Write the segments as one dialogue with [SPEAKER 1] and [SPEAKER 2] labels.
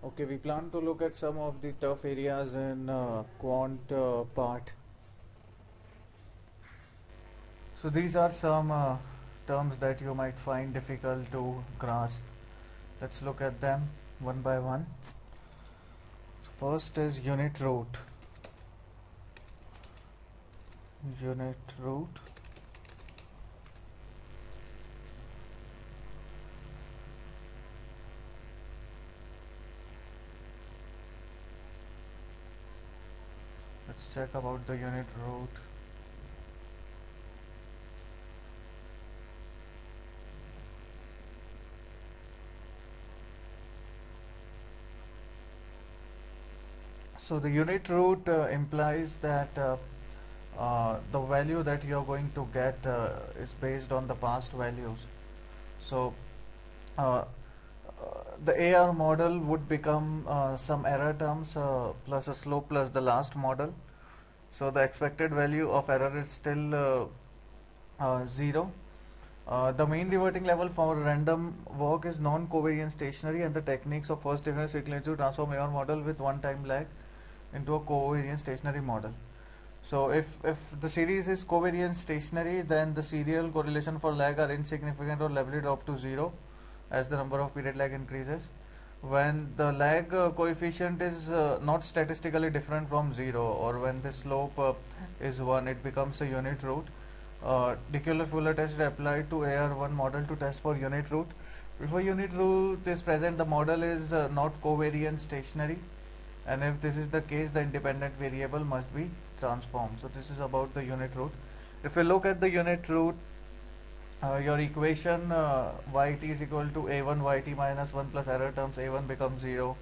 [SPEAKER 1] Okay, we plan to look at some of the tough areas in quant part. So these are some terms that you might find difficult to grasp. Let's look at them one by one. So first is unit root. Unit root. Let's check about the unit root. So the unit root implies that the value that you're going to get is based on the past values. So uh, the AR model would become some error terms plus a slope plus the last model. So the expected value of error is still 0. The mean reverting level for random walk is non-covariant stationary, and the techniques of first difference frequency to transform AR model with one-time lag into a covariant stationary model. So if the series is covariant stationary, then the serial correlation for lag are insignificant or levelly drop to 0 as the number of period lag increases. When the lag coefficient is not statistically different from 0, or when the slope is 1, it becomes a unit root. Dicular-Fuller test is applied to AR1 model to test for unit root. Before unit root is present, the model is not covariant stationary, and if this is the case, the independent variable must be transformed. So this is about the unit root. If you look at the unit root, your equation yt is equal to a1 yt minus 1 plus error terms a1 becomes 0.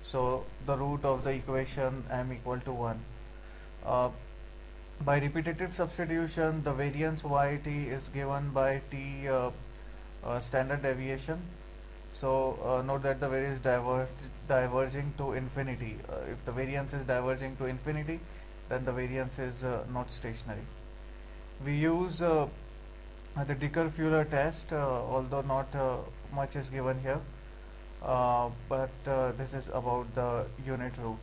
[SPEAKER 1] So the root of the equation m equal to 1. By repetitive substitution, the variance yt is given by t standard deviation. So note that the variance is diverging to infinity. If the variance is diverging to infinity, then the variance is not stationary. We use the Dicker-Fuller test, although not much is given here, but this is about the unit root.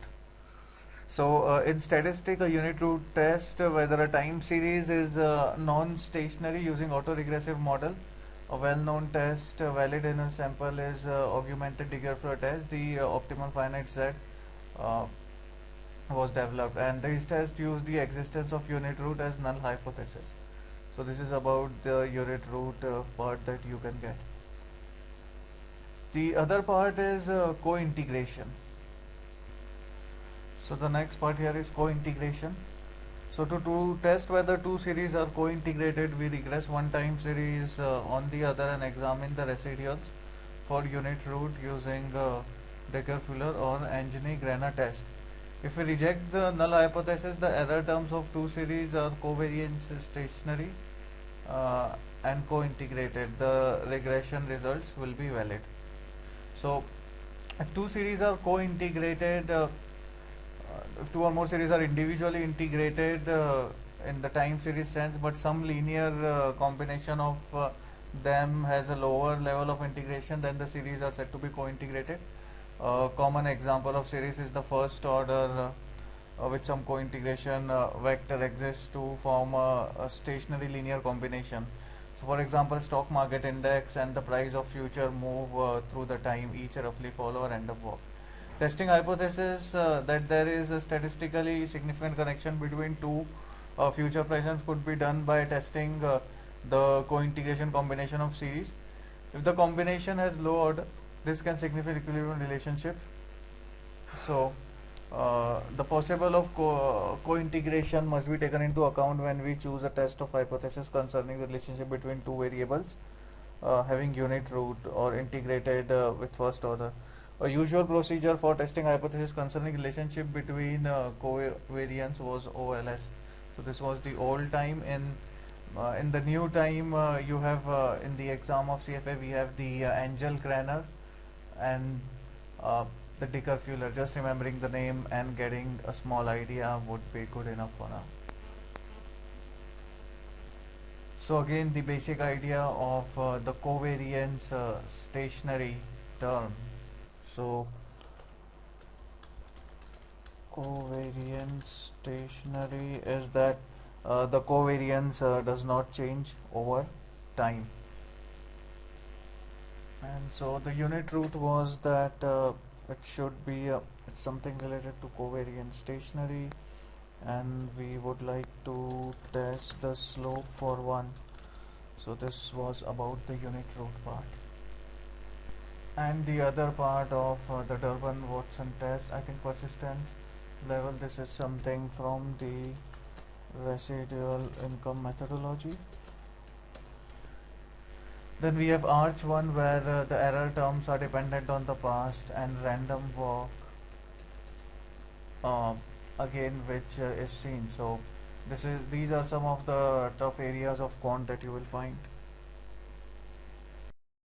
[SPEAKER 1] So in statistic, a unit root test whether a time series is non-stationary using autoregressive model. A well-known test valid in a sample is augmented Dicker-Fuller test. The optimal finite set was developed, and these tests use the existence of unit root as null hypothesis. So this is about the unit root part that you can get. The other part is co-integration. So the next part here is co-integration. So to test whether two series are co-integrated, we regress one time series on the other and examine the residuals for unit root using Dicker-Fuller or Engini-Grena test. If we reject the null hypothesis, the error terms of two series are covariant stationary and co-integrated. The regression results will be valid. So if two series are co-integrated, if two or more series are individually integrated in the time series sense, but some linear combination of them has a lower level of integration, then the series are said to be co-integrated. Common example of series is the first order with some co-integration vector exists to form a stationary linear combination. So for example, stock market index and the price of future move through the time, each roughly follow a random walk. Testing hypothesis that there is a statistically significant connection between two future prices could be done by testing the co-integration combination of series. If the combination has low order, this can signify equilibrium relationship. So the possible of co-integration must be taken into account when we choose a test of hypothesis concerning the relationship between two variables having unit root or integrated with first order. A usual procedure for testing hypothesis concerning relationship between covariance was OLS. So this was the old time. In the new time, you have in the exam of CFA we have the Engel-Krenner and the Dicker-Fuller. Just remembering the name and getting a small idea would be good enough for now. So again, the basic idea of the covariance stationary term. So Covariance stationary is that the covariance does not change over time. And so the unit root was that it should be it's something related to covariance stationary, and we would like to test the slope for 1. So this was about the unit root part. And the other part of the Durbin-Watson test, I think persistence level, this is something from the residual income methodology. Then we have arch 1 where the error terms are dependent on the past, and random walk uh, again which is seen. So these are some of the tough areas of quant that you will find.